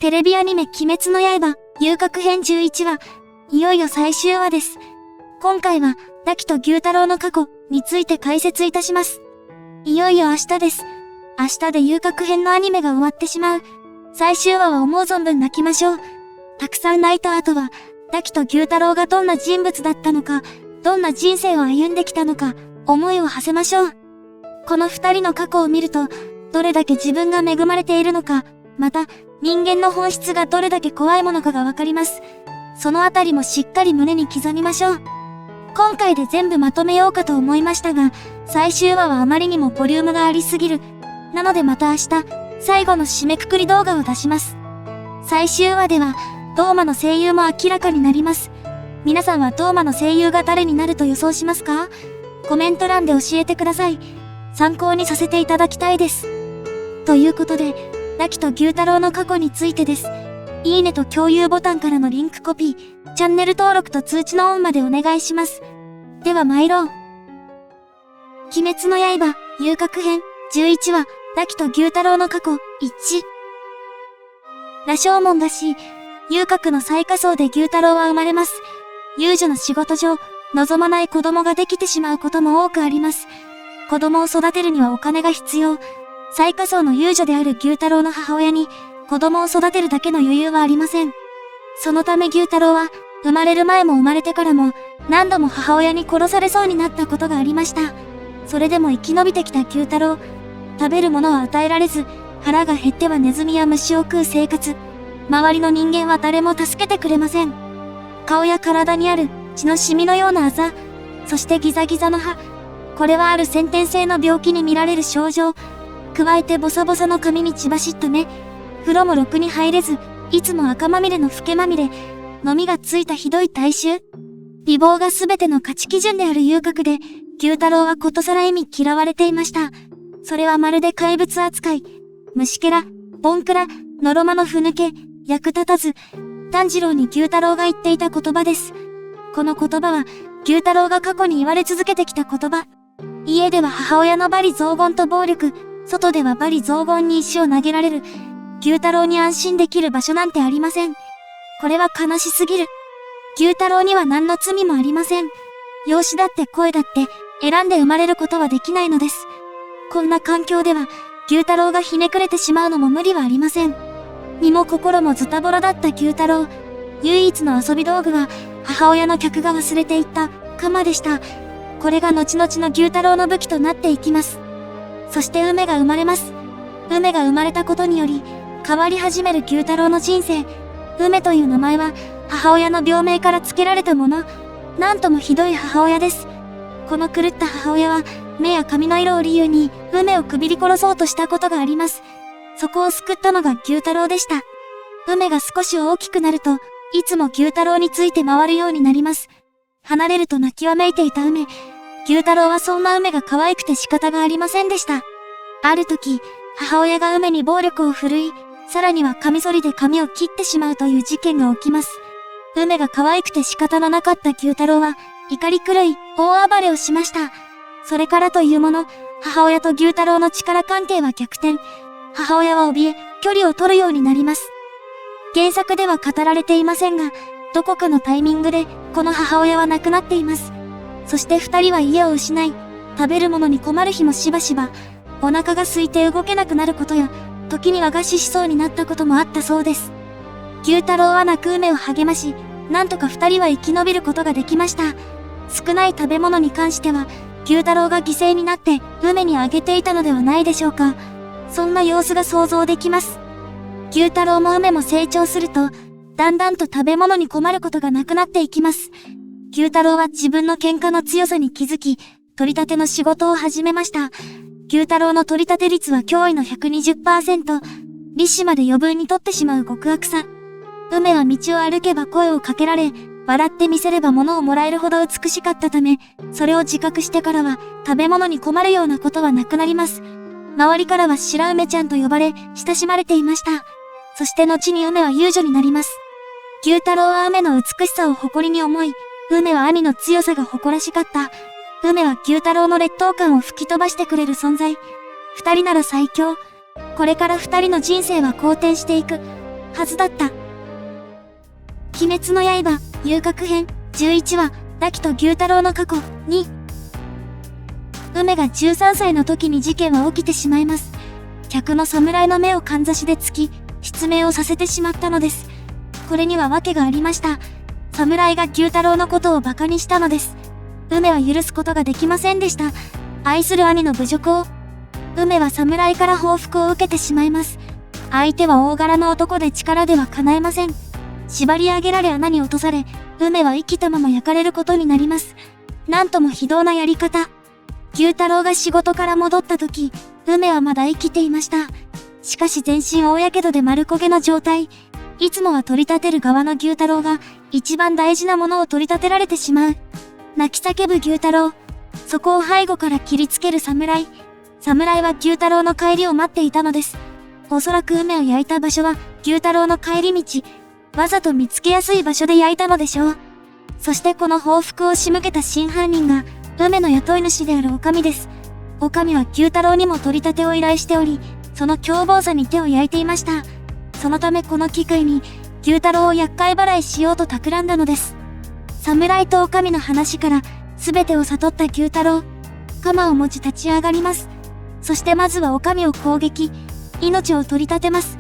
テレビアニメ鬼滅の刃、遊郭編11話、いよいよ最終話です。今回は、ダキと牛太郎の過去について解説いたします。いよいよ明日です。明日で遊郭編のアニメが終わってしまう。最終話は思う存分泣きましょう。たくさん泣いた後は、ダキと牛太郎がどんな人物だったのか、どんな人生を歩んできたのか、思いを馳せましょう。この二人の過去を見ると、どれだけ自分が恵まれているのか、また、人間の本質がどれだけ怖いものかがわかります。そのあたりもしっかり胸に刻みましょう。今回で全部まとめようかと思いましたが、最終話はあまりにもボリュームがありすぎる。なのでまた明日、最後の締めくくり動画を出します。最終話では、ドーマの声優も明らかになります。皆さんはドーマの声優が誰になると予想しますか？コメント欄で教えてください。参考にさせていただきたいです。ということで、ダキと牛太郎の過去についてです。いいねと共有ボタンからのリンクコピー、チャンネル登録と通知のオンまでお願いします。では参ろう。鬼滅の刃、遊郭編、11話、ダキと牛太郎の過去、1。羅生門が死、遊郭の最下層で牛太郎は生まれます。遊女の仕事上、望まない子供ができてしまうことも多くあります。子供を育てるにはお金が必要。最下層の遊女である牛太郎の母親に、子供を育てるだけの余裕はありません。そのため牛太郎は、生まれる前も生まれてからも、何度も母親に殺されそうになったことがありました。それでも生き延びてきた牛太郎。食べるものは与えられず、腹が減ってはネズミや虫を食う生活。周りの人間は誰も助けてくれません。顔や体にある血のシミのようなあざ、そしてギザギザの歯。これはある先天性の病気に見られる症状。加えてボサボサの髪に血走った目。風呂もろくに入れず、いつも赤まみれの老けまみれ。のみがついたひどい体臭。美貌がすべての価値基準である遊郭で、牛太郎はことさら意味嫌われていました。それはまるで怪物扱い。虫けら、ボンクラ、のろまのふぬけ、役立たず。炭治郎に牛太郎が言っていた言葉です。この言葉は、牛太郎が過去に言われ続けてきた言葉。家では母親の罵詈雑言と暴力。外では罵詈雑言に石を投げられる。牛太郎に安心できる場所なんてありません。これは悲しすぎる。牛太郎には何の罪もありません。容姿だって声だって選んで生まれることはできないのです。こんな環境では牛太郎がひねくれてしまうのも無理はありません。身も心もズタボロだった牛太郎。唯一の遊び道具は母親の客が忘れていった鎌でした。これが後々の牛太郎の武器となっていきます。そして梅が生まれます。梅が生まれたことにより、変わり始める牛太郎の人生。梅という名前は、母親の病名から付けられたもの。なんともひどい母親です。この狂った母親は、目や髪の色を理由に、梅をくびり殺そうとしたことがあります。そこを救ったのが牛太郎でした。梅が少し大きくなると、いつも牛太郎について回るようになります。離れると泣きわめいていた梅。牛太郎はそんな梅が可愛くて仕方がありませんでした。ある時、母親が梅に暴力を振るい、さらにはカミソリで髪を切ってしまうという事件が起きます。梅が可愛くて仕方のなかった牛太郎は、怒り狂い、大暴れをしました。それからというもの、母親と牛太郎の力関係は逆転。母親は怯え、距離を取るようになります。原作では語られていませんが、どこかのタイミングで、この母親は亡くなっています。そして二人は家を失い、食べるものに困る日もしばしば、お腹が空いて動けなくなることや、時には餓死しそうになったこともあったそうです。牛太郎は泣く梅を励まし、なんとか二人は生き延びることができました。少ない食べ物に関しては、牛太郎が犠牲になって梅にあげていたのではないでしょうか。そんな様子が想像できます。牛太郎も梅も成長すると、だんだんと食べ物に困ることがなくなっていきます。牛太郎は自分の喧嘩の強さに気づき、取り立ての仕事を始めました。牛太郎の取り立て率は驚異の 120%。利子まで余分に取ってしまう極悪さ。梅は道を歩けば声をかけられ、笑ってみせれば物をもらえるほど美しかったため、それを自覚してからは食べ物に困るようなことはなくなります。周りからは白梅ちゃんと呼ばれ、親しまれていました。そして後に梅は遊女になります。牛太郎は梅の美しさを誇りに思い、梅は兄の強さが誇らしかった。梅は牛太郎の劣等感を吹き飛ばしてくれる存在。二人なら最強。これから二人の人生は好転していく。はずだった。鬼滅の刃、遊郭編、11話、ダキと牛太郎の過去、2。梅が13歳の時に事件は起きてしまいます。客の侍の目をかんざしで突き、失明をさせてしまったのです。これには訳がありました。侍が牛太郎のことを馬鹿にしたのです。梅は許すことができませんでした。愛する兄の侮辱を。梅は侍から報復を受けてしまいます。相手は大柄の男で力では叶えません。縛り上げられ穴に落とされ、梅は生きたまま焼かれることになります。なんとも非道なやり方。牛太郎が仕事から戻った時、梅はまだ生きていました。しかし全身大やけどで丸焦げの状態。いつもは取り立てる側の牛太郎が一番大事なものを取り立てられてしまう。泣き叫ぶ牛太郎。そこを背後から切りつける侍。侍は牛太郎の帰りを待っていたのです。おそらく梅を焼いた場所は牛太郎の帰り道。わざと見つけやすい場所で焼いたのでしょう。そしてこの報復を仕向けた真犯人が梅の雇い主である女将です。女将は牛太郎にも取り立てを依頼しており、その凶暴さに手を焼いていました。そのためこの機会に牛太郎を厄介払いしようと企んだのです。侍と女将の話から全てを悟った牛太郎。鎌を持ち立ち上がります。そしてまずは女将を攻撃。命を取り立てます。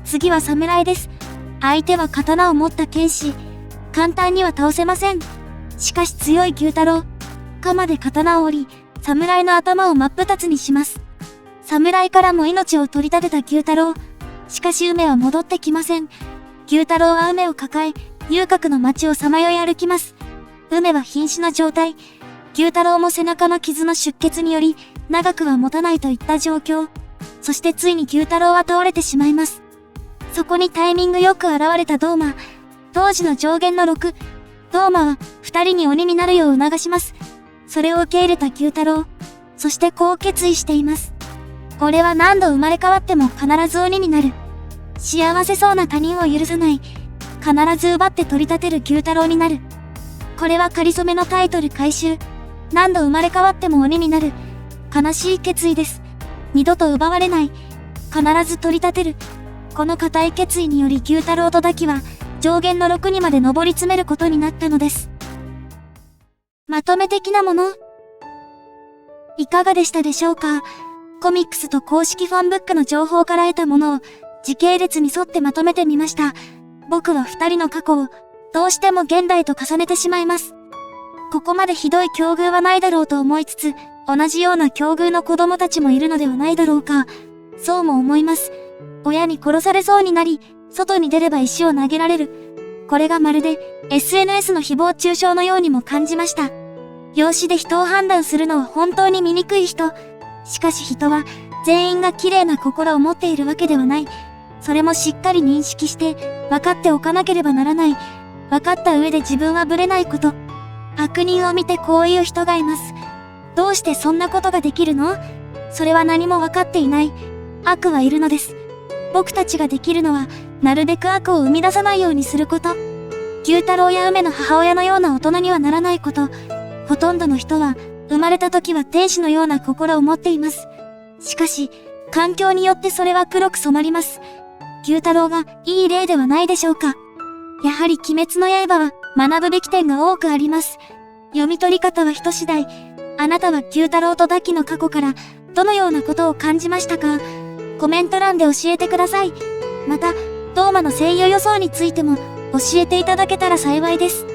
次は侍です。相手は刀を持った剣士。簡単には倒せません。しかし強い牛太郎。鎌で刀を折り、侍の頭を真っ二つにします。侍からも命を取り立てた牛太郎。しかし梅は戻ってきません。牛太郎は梅を抱え、遊郭の街をさまよい歩きます。梅は瀕死の状態。牛太郎も背中の傷の出血により、長くは持たないといった状況。そしてついに牛太郎は倒れてしまいます。そこにタイミングよく現れたドーマ。当時の上限の6。ドーマは、二人に鬼になるよう促します。それを受け入れた牛太郎。そしてこう決意しています。俺は何度生まれ変わっても必ず鬼になる。幸せそうな他人を許さない。必ず奪って取り立てる牛太郎になる。これは仮初めのタイトル回収。何度生まれ変わっても鬼になる。悲しい決意です。二度と奪われない。必ず取り立てる。この固い決意により牛太郎とダキは上限の6にまで上り詰めることになったのです。まとめ的なもの。いかがでしたでしょうか？コミックスと公式ファンブックの情報から得たものを時系列に沿ってまとめてみました。僕は二人の過去をどうしても現代と重ねてしまいます。ここまでひどい境遇はないだろうと思いつつ、同じような境遇の子供たちもいるのではないだろうか。そうも思います。親に殺されそうになり、外に出れば石を投げられる。これがまるで SNS の誹謗中傷のようにも感じました。容姿で人を判断するのは本当に醜い人。しかし人は全員が綺麗な心を持っているわけではない。それもしっかり認識して分かっておかなければならない。分かった上で自分はぶれないこと。悪人を見てこういう人がいます。どうしてそんなことができるの？それは何も分かっていない。悪はいるのです。僕たちができるのは、なるべく悪を生み出さないようにすること。牛太郎や梅の母親のような大人にはならないこと。ほとんどの人は、生まれた時は天使のような心を持っています。しかし、環境によってそれは黒く染まります。牛太郎がいい例ではないでしょうか。やはり鬼滅の刃は学ぶべき点が多くあります。読み取り方は人次第。あなたは牛太郎とダキの過去からどのようなことを感じましたか？コメント欄で教えてください。また、ドーマの声優予想についても教えていただけたら幸いです。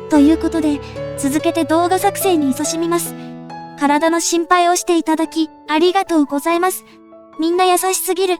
ということで、続けて動画作成に勤しみます。体の心配をしていただき、ありがとうございます。みんな優しすぎる。